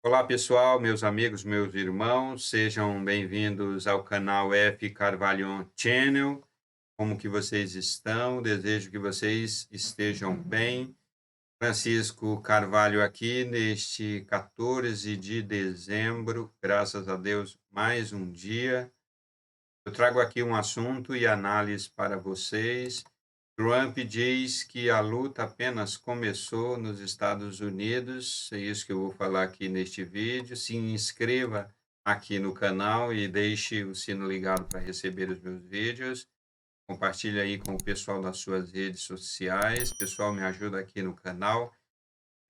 Olá pessoal, meus amigos, meus irmãos, sejam bem-vindos ao canal F Carvalho Channel. Como que vocês estão? Desejo que vocês estejam bem. Francisco Carvalho aqui neste 14 de dezembro, graças a Deus, mais um dia. Eu trago aqui um assunto e análise para vocês. Trump diz que a luta apenas começou nos Estados Unidos. É isso que eu vou falar aqui neste vídeo. Se inscreva aqui no canal e deixe o sino ligado para receber os meus vídeos. Compartilhe aí com o pessoal das suas redes sociais. Pessoal, me ajuda aqui no canal.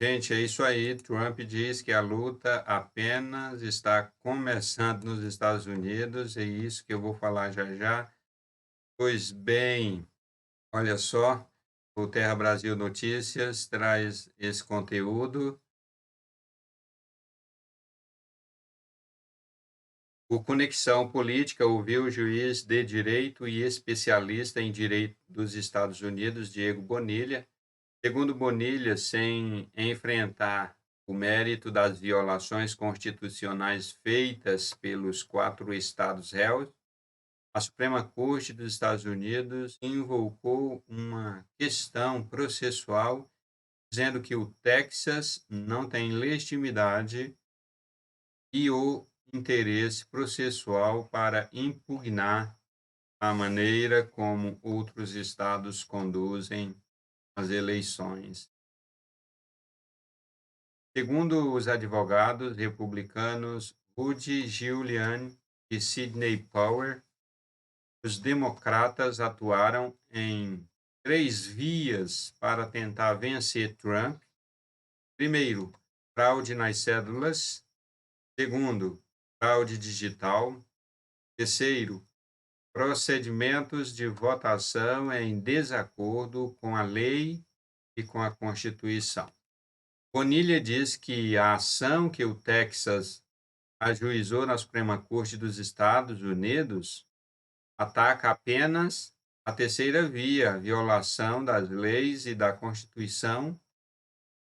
Gente, é isso aí. Trump diz que a luta apenas está começando nos Estados Unidos. É isso que eu vou falar já já. Pois bem, olha só, o Terra Brasil Notícias traz esse conteúdo. O Conexão Política ouviu o juiz de direito e especialista em direito dos Estados Unidos, Diego Bonilha. Segundo Bonilha, sem enfrentar o mérito das violações constitucionais feitas pelos 4 estados réus, a Suprema Corte dos Estados Unidos invocou uma questão processual dizendo que o Texas não tem legitimidade e o interesse processual para impugnar a maneira como outros estados conduzem as eleições. Segundo os advogados republicanos Rudy Giuliani e Sidney Powell, os democratas atuaram em 3 vias para tentar vencer Trump. Primeiro, fraude nas cédulas. Segundo, fraude digital. Terceiro, procedimentos de votação em desacordo com a lei e com a Constituição. Bonilha diz que a ação que o Texas ajuizou na Suprema Corte dos Estados Unidos ataca apenas a terceira via, a violação das leis e da Constituição.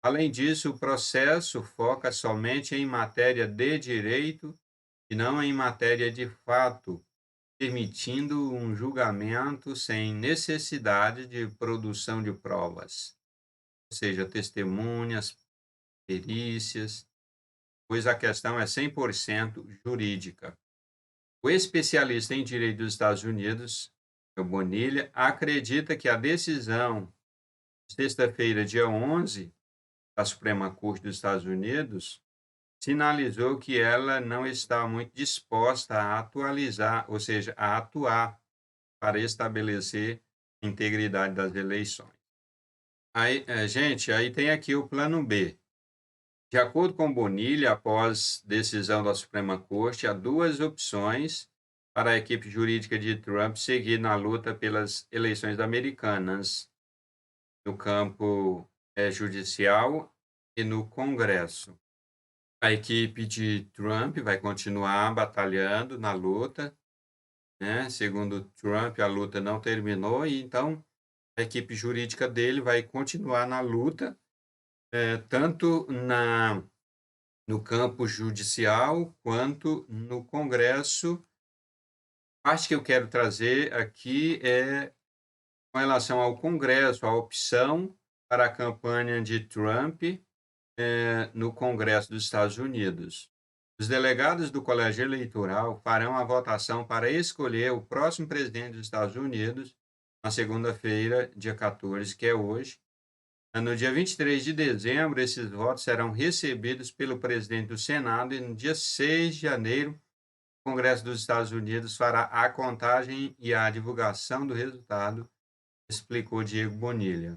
Além disso, o processo foca somente em matéria de direito e não em matéria de fato, permitindo um julgamento sem necessidade de produção de provas, ou seja, testemunhas, perícias, pois a questão é 100% jurídica. O especialista em direito dos Estados Unidos, o Bonilha, acredita que a decisão de sexta-feira, dia 11, da Suprema Corte dos Estados Unidos, sinalizou que ela não está muito disposta a atualizar, ou seja, a atuar para estabelecer a integridade das eleições. Aí, gente, aí tem aqui o plano B. De acordo com Bonilha, após decisão da Suprema Corte, há 2 opções para a equipe jurídica de Trump seguir na luta pelas eleições americanas, no campo judicial e no Congresso. A equipe de Trump vai continuar batalhando na luta, né? Segundo Trump, a luta não terminou e então a equipe jurídica dele vai continuar na luta, tanto no campo judicial quanto no Congresso. A parte que eu quero trazer aqui é com relação ao Congresso, a opção para a campanha de Trump no Congresso dos Estados Unidos. Os delegados do Colégio Eleitoral farão a votação para escolher o próximo presidente dos Estados Unidos na segunda-feira, dia 14, que é hoje. No dia 23 de dezembro, esses votos serão recebidos pelo presidente do Senado e no dia 6 de janeiro, o Congresso dos Estados Unidos fará a contagem e a divulgação do resultado, explicou Diego Bonilha.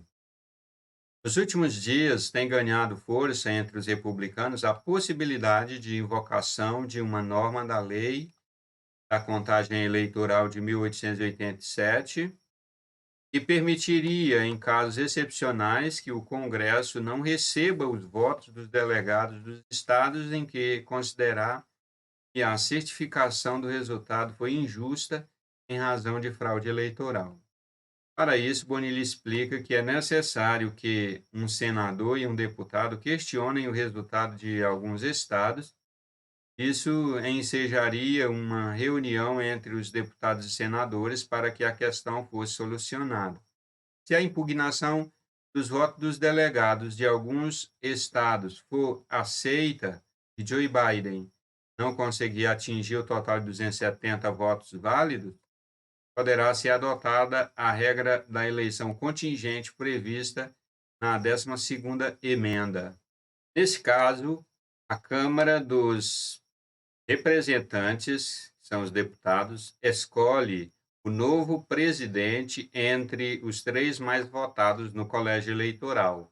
Nos últimos dias, tem ganhado força entre os republicanos a possibilidade de invocação de uma norma da lei da contagem eleitoral de 1887, que permitiria, em casos excepcionais, que o Congresso não receba os votos dos delegados dos estados em que considerar que a certificação do resultado foi injusta em razão de fraude eleitoral. Para isso, Bonilha explica que é necessário que um senador e um deputado questionem o resultado de alguns estados. Isso ensejaria uma reunião entre os deputados e senadores para que a questão fosse solucionada. Se a impugnação dos votos dos delegados de alguns estados for aceita e Joe Biden não conseguir atingir o total de 270 votos válidos, poderá ser adotada a regra da eleição contingente prevista na 12ª emenda. Nesse caso, a Câmara dos Representantes, que são os deputados, escolhe o novo presidente entre os três mais votados no colégio eleitoral.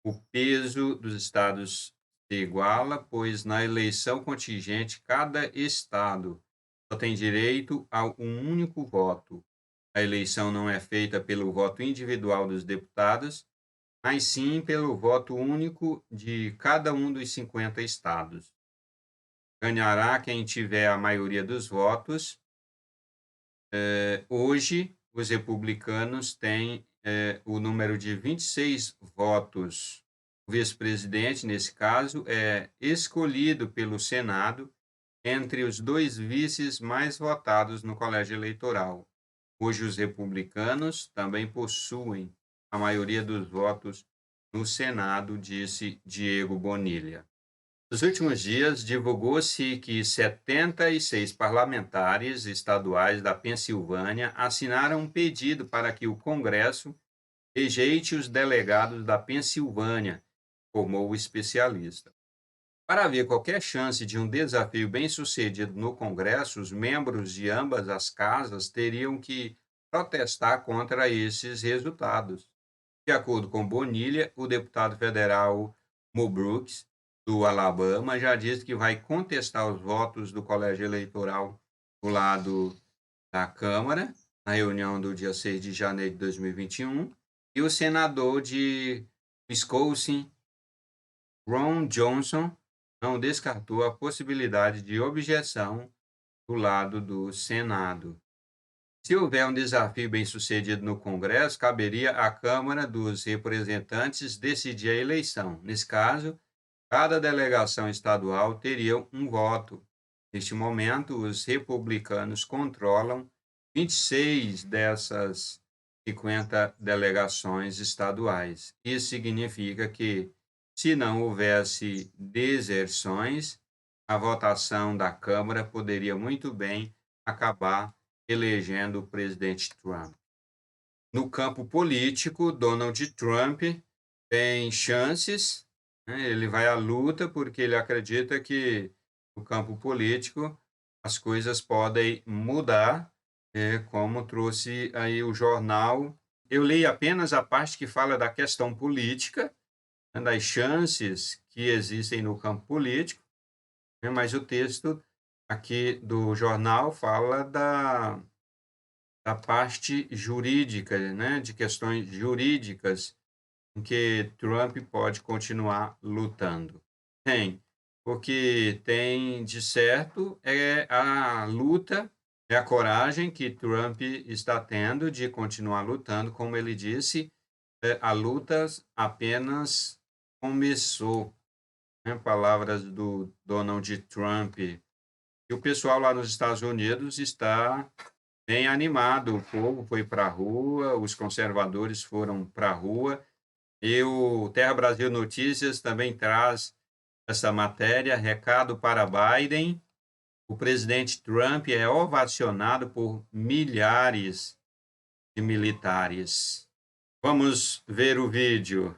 O peso dos estados se iguala, pois na eleição contingente, cada estado só tem direito a um único voto. A eleição não é feita pelo voto individual dos deputados, mas sim pelo voto único de cada um dos 50 estados. Ganhará quem tiver a maioria dos votos. Hoje, os republicanos têm o número de 26 votos. O vice-presidente, nesse caso, é escolhido pelo Senado entre os dois vices mais votados no colégio eleitoral. Hoje, os republicanos também possuem a maioria dos votos no Senado, disse Diego Bonilha. Nos últimos dias, divulgou-se que 76 parlamentares estaduais da Pensilvânia assinaram um pedido para que o Congresso rejeite os delegados da Pensilvânia, informou o especialista. Para haver qualquer chance de um desafio bem-sucedido no Congresso, os membros de ambas as casas teriam que protestar contra esses resultados. De acordo com Bonilha, o deputado federal Mo Brooks, do Alabama, já disse que vai contestar os votos do colégio eleitoral do lado da Câmara, na reunião do dia 6 de janeiro de 2021, e o senador de Wisconsin, Ron Johnson, não descartou a possibilidade de objeção do lado do Senado. Se houver um desafio bem-sucedido no Congresso, caberia à Câmara dos Representantes decidir a eleição. Nesse caso, cada delegação estadual teria um voto. Neste momento, os republicanos controlam 26 dessas 50 delegações estaduais. Isso significa que, se não houvesse deserções, a votação da Câmara poderia muito bem acabar elegendo o presidente Trump. No campo político, Donald Trump tem chances, né? Ele vai à luta porque ele acredita que no campo político as coisas podem mudar, como trouxe aí o jornal. Eu li apenas a parte que fala da questão política, né, das chances que existem no campo político, né, mas o texto aqui do jornal fala da parte jurídica, né, de questões jurídicas em que Trump pode continuar lutando. O que tem de certo é a luta, é a coragem que Trump está tendo de continuar lutando. Como ele disse, a luta apenas começou. Né? Palavras do Donald Trump. E o pessoal lá nos Estados Unidos está bem animado. O povo foi para a rua, os conservadores foram para a rua. E o Terra Brasil Notícias também traz essa matéria, recado para Biden. O presidente Trump é ovacionado por milhares de militares. Vamos ver o vídeo.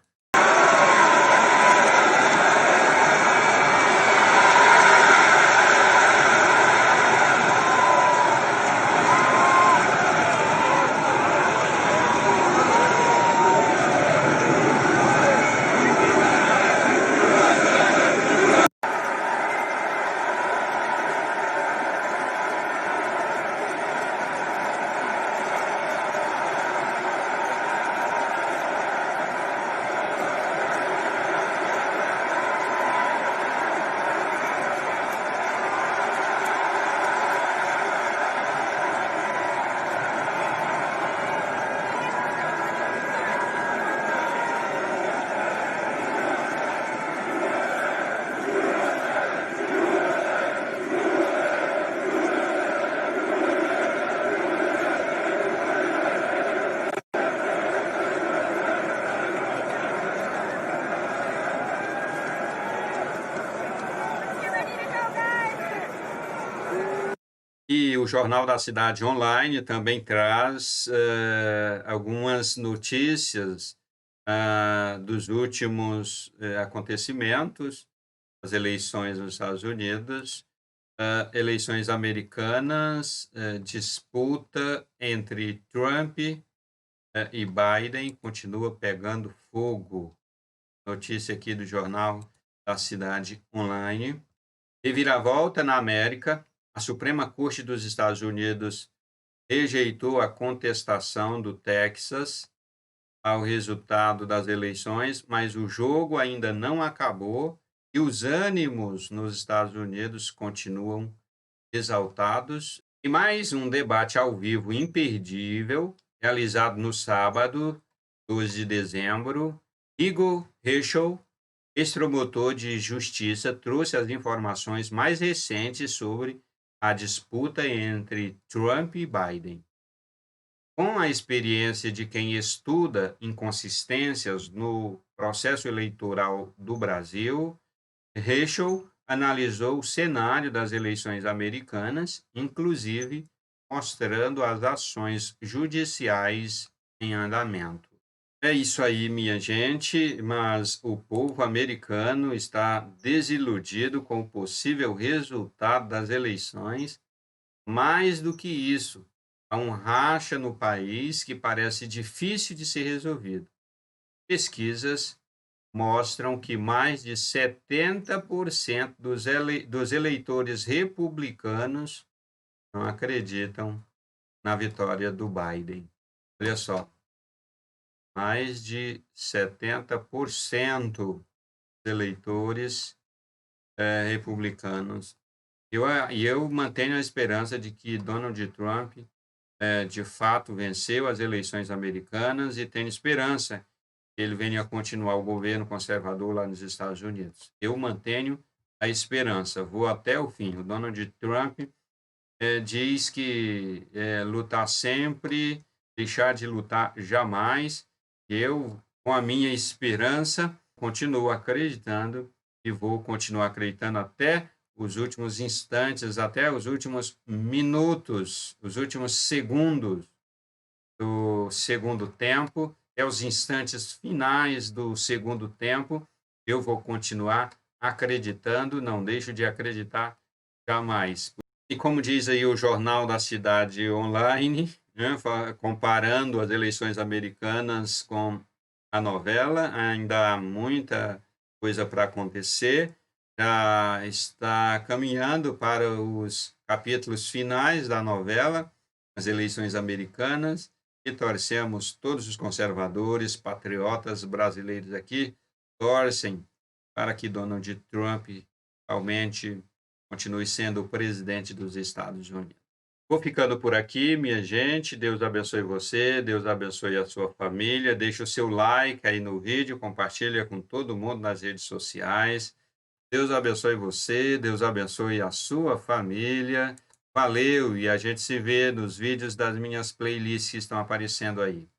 o Jornal da Cidade Online também traz algumas notícias dos últimos acontecimentos, as eleições nos Estados Unidos, eleições americanas, disputa entre Trump e Biden continua pegando fogo. Notícia aqui do Jornal da Cidade Online. Reviravolta na América. A Suprema Corte dos Estados Unidos rejeitou a contestação do Texas ao resultado das eleições, mas o jogo ainda não acabou e os ânimos nos Estados Unidos continuam exaltados. E mais um debate ao vivo imperdível, realizado no sábado, 12 de dezembro. Igor Heschel, ex-promotor de justiça, trouxe as informações mais recentes sobre a disputa entre Trump e Biden. Com a experiência de quem estuda inconsistências no processo eleitoral do Brasil, Heschel analisou o cenário das eleições americanas, inclusive mostrando as ações judiciais em andamento. É isso aí, minha gente, mas o povo americano está desiludido com o possível resultado das eleições. Mais do que isso, há um racha no país que parece difícil de ser resolvido. Pesquisas mostram que mais de 70% dos eleitores republicanos não acreditam na vitória do Biden. Olha só, mais de 70% dos eleitores republicanos. Eu mantenho a esperança de que Donald Trump, de fato, venceu as eleições americanas e tenho esperança que ele venha a continuar o governo conservador lá nos Estados Unidos. Eu mantenho a esperança, vou até o fim. O Donald Trump diz que lutar sempre, deixar de lutar jamais. Eu, com a minha esperança, continuo acreditando e vou continuar acreditando até os últimos instantes, até os últimos minutos, os últimos segundos do segundo tempo, até os instantes finais do segundo tempo, eu vou continuar acreditando, não deixo de acreditar jamais. E como diz aí o Jornal da Cidade Online, né, comparando as eleições americanas com a novela, ainda há muita coisa para acontecer, já está caminhando para os capítulos finais da novela, as eleições americanas, e torcemos, todos os conservadores, patriotas brasileiros aqui, torcem para que Donald Trump realmente continue sendo o presidente dos Estados Unidos. Vou ficando por aqui, minha gente. Deus abençoe você, Deus abençoe a sua família. Deixe o seu like aí no vídeo, compartilha com todo mundo nas redes sociais. Deus abençoe você, Deus abençoe a sua família. Valeu, e a gente se vê nos vídeos das minhas playlists que estão aparecendo aí.